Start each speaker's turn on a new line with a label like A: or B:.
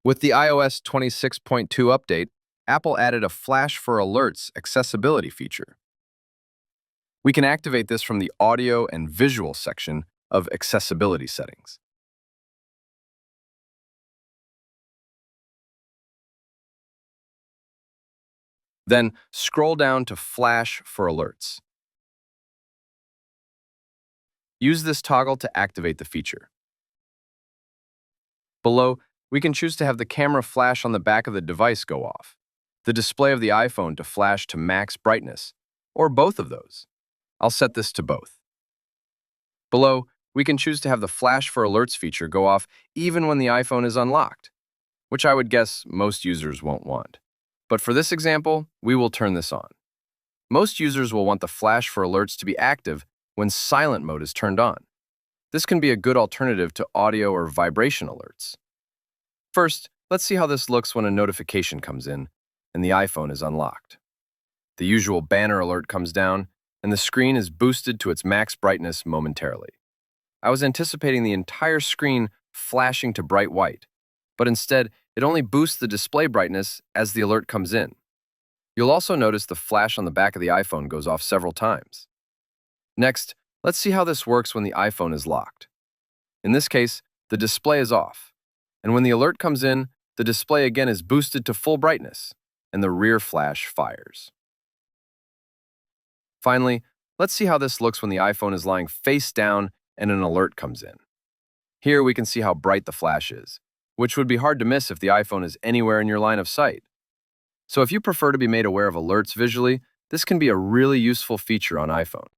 A: With the iOS 26.2 update, Apple added a Flash for Alerts accessibility feature. We can activate this from the audio and visual section of accessibility settings. Then scroll down to Flash for Alerts. Use this toggle to activate the feature. Below, we can choose to have the camera flash on the back of the device go off, the display of the iPhone to flash to max brightness, or both of those. I'll set this to both. Below, we can choose to have the Flash for Alerts feature go off even when the iPhone is unlocked, which I would guess most users won't want. But for this example, we will turn this on. Most users will want the Flash for Alerts to be active when silent mode is turned on. This can be a good alternative to audio or vibration alerts. First, let's see how this looks when a notification comes in and the iPhone is unlocked. The usual banner alert comes down, and the screen is boosted to its max brightness momentarily. I was anticipating the entire screen flashing to bright white, but instead, it only boosts the display brightness as the alert comes in. You'll also notice the flash on the back of the iPhone goes off several times. Next, let's see how this works when the iPhone is locked. In this case, the display is off, and when the alert comes in, the display again is boosted to full brightness, and the rear flash fires. Finally, let's see how this looks when the iPhone is lying face down and an alert comes in. Here we can see how bright the flash is, which would be hard to miss if the iPhone is anywhere in your line of sight. So if you prefer to be made aware of alerts visually, this can be a really useful feature on iPhone.